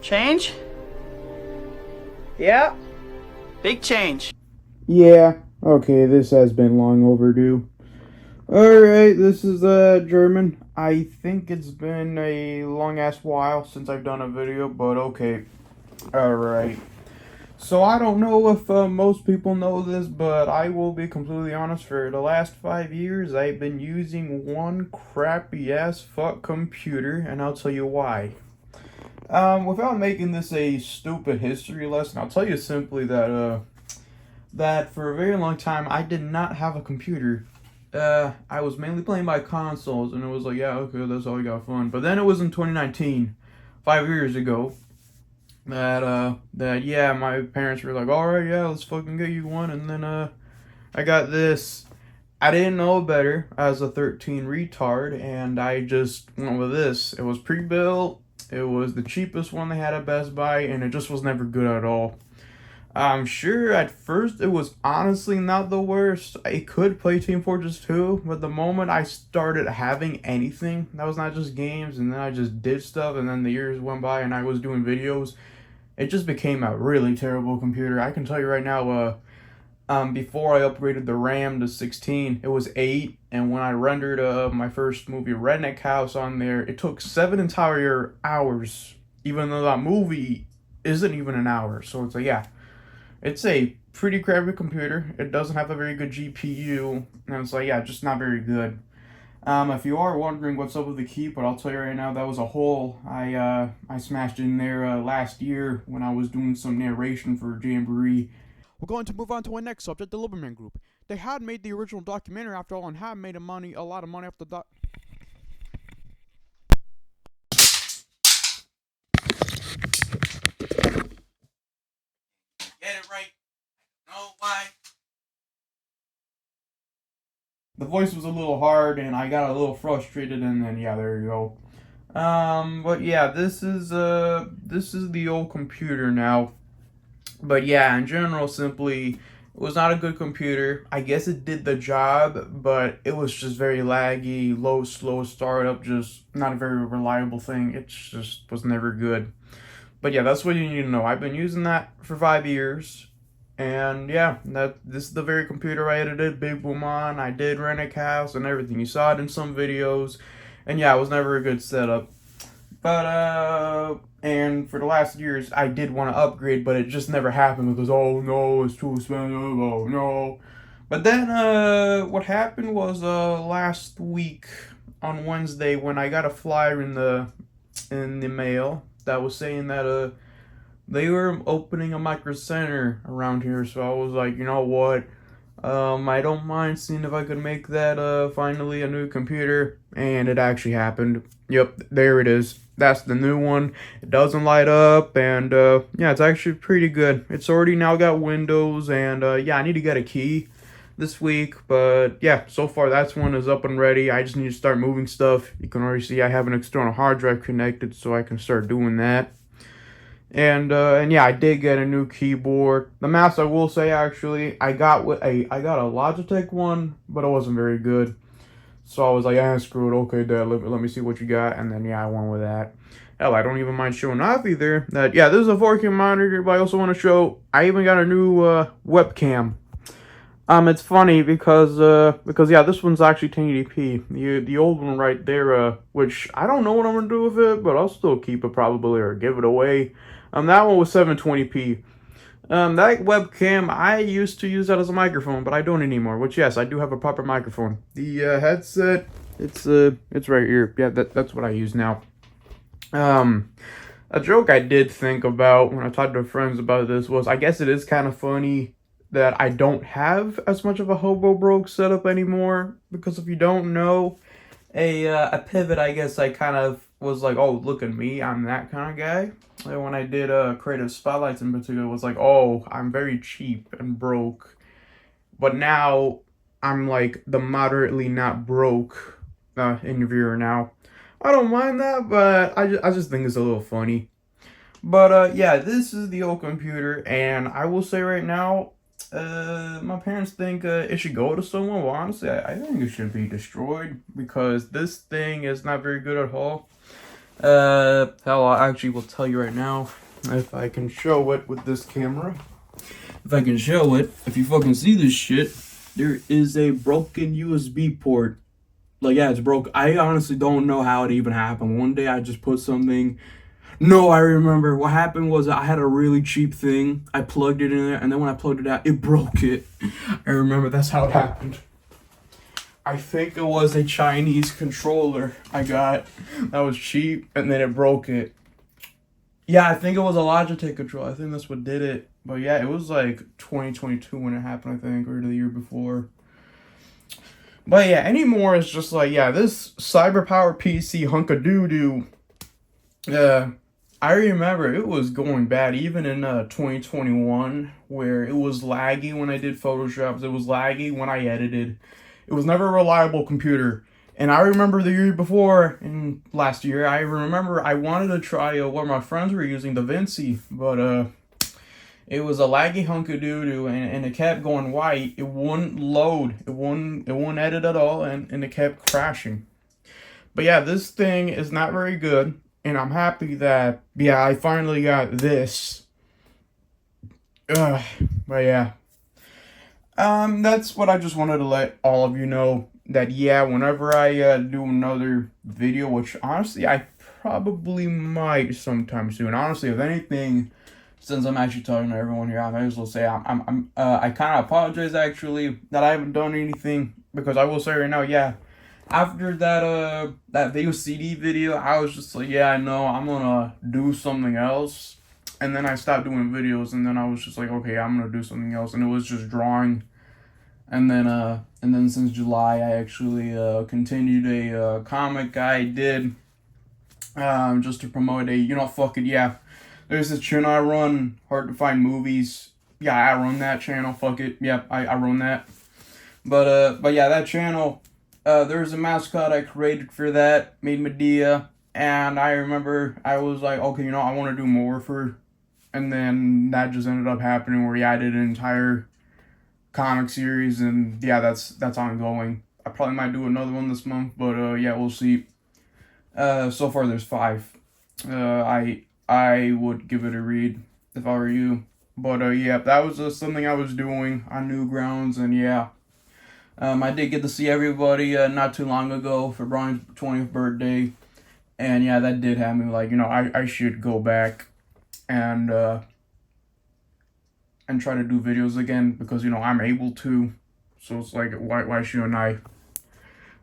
Change? Yeah. Big change. Yeah, okay, this has been long overdue. Alright, this is German. I think it's been a long ass while since I've done a video, but okay. Alright. So I don't know if most people know this, but I will be completely honest. For the last 5 years, I've been using one crappy ass fuck computer, and I'll tell you why. Without making this a stupid history lesson, I'll tell you simply that for a very long time I did not have a computer. I was mainly playing by consoles, and it was like, yeah, okay, that's all I got fun. But then it was in 2019, 5 years ago, that yeah, my parents were like, all right, yeah, let's fucking get you one, and then I got this. I didn't know better as a 13 retard, and I just went with this. It was pre-built. It was the cheapest one they had at Best Buy, and it just was never good at all. I'm sure at first it was honestly not the worst. I could play Team Fortress 2, but the moment I started having anything that was not just games, and then I just did stuff, and then the years went by and I was doing videos, it just became a really terrible computer. I can tell you right now, before I upgraded the RAM to 16, it was 8, and when I rendered my first movie, Redneck House, on there, it took 7 entire hours, even though that movie isn't even an hour. So it's like, yeah. It's a pretty crappy computer. It doesn't have a very good GPU, and it's like, yeah, just not very good. If you are wondering what's up with the keyboard, I'll tell you right now, that was a hole I smashed in there last year when I was doing some narration for Jamboree. We're going to move on to our next subject, the Liberman Group. They had made the original documentary after all and had made a lot of money off the Get it right. Know why? The voice was a little hard, and I got a little frustrated, and then yeah, there you go. But yeah, this is the old computer now. But yeah, in general, simply, it was not a good computer. I guess it did the job, but it was just very laggy, low, slow startup, just not a very reliable thing. It just was never good. But yeah, that's what you need to know. I've been using that for 5 years. And yeah, this is the very computer I edited Big Boom on. I did Rennick House and everything. You saw it in some videos. And yeah, it was never a good setup. But and for the last years I did want to upgrade, but it just never happened because, oh no, it's too expensive, oh no. But then what happened was last week on Wednesday, when I got a flyer in the mail that was saying that they were opening a micro center around here. So I was like, you know what? I don't mind seeing if I could make that finally a new computer, and it actually happened. Yep, there it is. That's the new one. It doesn't light up, and yeah, it's actually pretty good. It's already now got Windows, and yeah, I need to get a key this week, but yeah, so far that's one is up and ready. I just need to start moving stuff. You can already see I have an external hard drive connected, so I can start doing that. And yeah, I did get a new keyboard. The mouse, I will say, actually, I got a Logitech one, but it wasn't very good. So I was like, ah, screw it. Okay, Dad, let me see what you got. And then yeah, I went with that. Hell, I don't even mind showing off either. That yeah, this is a 4K monitor, but I also want to show I even got a new webcam. It's funny because yeah, this one's actually 1080p. The old one right there, which I don't know what I'm gonna do with it, but I'll still keep it probably or give it away. That one was 720p. That webcam, I used to use that as a microphone, but I don't anymore. Which yes, I do have a proper microphone. The headset, it's right here. Yeah, that's what I use now. A joke I did think about when I talked to friends about this was, I guess it is kind of funny that I don't have as much of a hobo broke setup anymore, because if you don't know, a pivot, I guess I kind of was like, oh, look at me, I'm that kind of guy. And when I did creative spotlights in particular, it was like, oh, I'm very cheap and broke. But now I'm like the moderately not broke interviewer now. I don't mind that, but I just think it's a little funny. But yeah, this is the old computer, and I will say right now, my parents think it should go to someone. Well, honestly, I think it should be destroyed, because this thing is not very good at all. Hell, I actually will tell you right now, if I can show it with this camera. If I can show it, if you fucking see this shit, there is a broken USB port. Like, yeah, it's broke. I honestly don't know how it even happened. One day I just put something. No, I remember. What happened was I had a really cheap thing. I plugged it in there, and then when I plugged it out, it broke it. I remember that's how it happened. I think it was a Chinese controller I got that was cheap, and then it broke it. Yeah, I think it was a Logitech controller. I think that's what did it. But yeah, it was like 2022 when it happened, I think, or the year before. But yeah, anymore is just like, yeah, this CyberPower PC hunk of doo-doo. I remember it was going bad even in 2021, where it was laggy when I did Photoshop. It was laggy when I edited. It was never a reliable computer. And I remember the year before, and last year, I remember I wanted to try what my friends were using, the Vinci, but it was a laggy hunk of doo-doo, and it kept going white. It wouldn't load. It wouldn't edit at all, and it kept crashing. But yeah, this thing is not very good, and I'm happy that, yeah, I finally got this. But yeah. That's what I just wanted to let all of you know, that yeah, whenever I do another video, which honestly I probably might sometime soon. Honestly, if anything, since I'm actually talking to everyone here, I might as well say I kind of apologize actually that I haven't done anything, because I will say right now, yeah, after that video CD video, I was just like, yeah, I know I'm gonna do something else. And then I stopped doing videos, and then I was just like, okay, I'm gonna do something else, and it was just drawing. And then since July, I actually continued a comic I did just to promote fuck it, yeah. There's this channel I run, Hard to Find Movies. Yeah, I run that channel, fuck it. Yeah, I run that. But yeah, that channel, there's a mascot I created for that, Maid Madea. And I remember I was like, okay, I want to do more for. And then that just ended up happening where, yeah, I did an entire comic series, and yeah, that's ongoing. I probably might do another one this month, but yeah, we'll see. So far there's 5. I would give it a read if I were you. But yeah, that was something I was doing on Newgrounds, and yeah. I did get to see everybody not too long ago for Brian's 20th birthday. And yeah, that did have me like, I should go back and try to do videos again, because I'm able to. So it's like, why shouldn't I?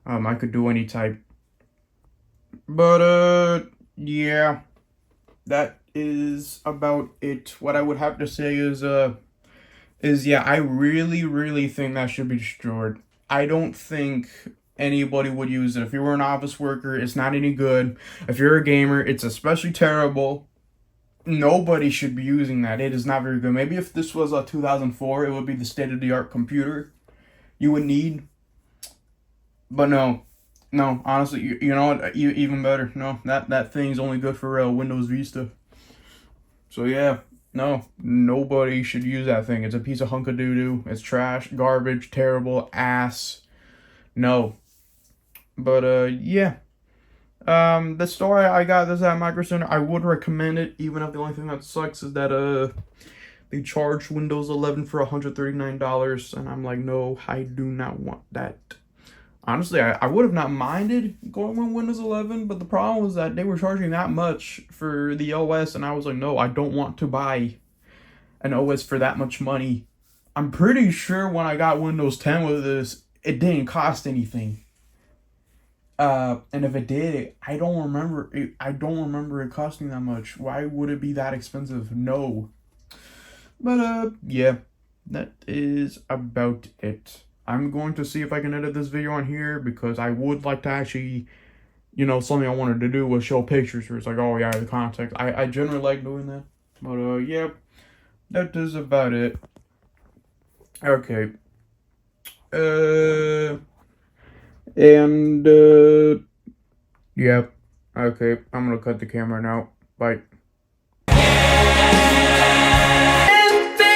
I could do any type. But yeah, that is about it. What I would have to say is yeah, I really think that should be destroyed. I don't think anybody would use it. If you were an office worker, it's not any good. If you're a gamer, it's especially terrible. Nobody should be using that. It is not very good. Maybe if this was 2004, it would be the state-of-the-art computer you would need. But no, honestly, you know what? Even better. No, that thing's only good for Windows Vista. So yeah, no, nobody should use that thing. It's a piece of hunk of doo-doo. It's trash, garbage, terrible, ass. No. But yeah. The store I got this at Micro Center, I would recommend it, even if the only thing that sucks is that they charge Windows 11 for $139, and I'm like, no, I do not want that. Honestly, I would have not minded going on Windows 11, but the problem was that they were charging that much for the OS, and I was like, no, I don't want to buy an OS for that much money. I'm pretty sure when I got Windows 10 with this, it didn't cost anything. And if it did, I don't remember it costing that much. Why would it be that expensive? No. But yeah, that is about it. I'm going to see if I can edit this video on here, because I would like to actually, something I wanted to do was show pictures where it's like, oh yeah, the context. I generally like doing that. But yeah, that is about it. Okay. And yeah, okay, I'm gonna cut the camera now. Bye.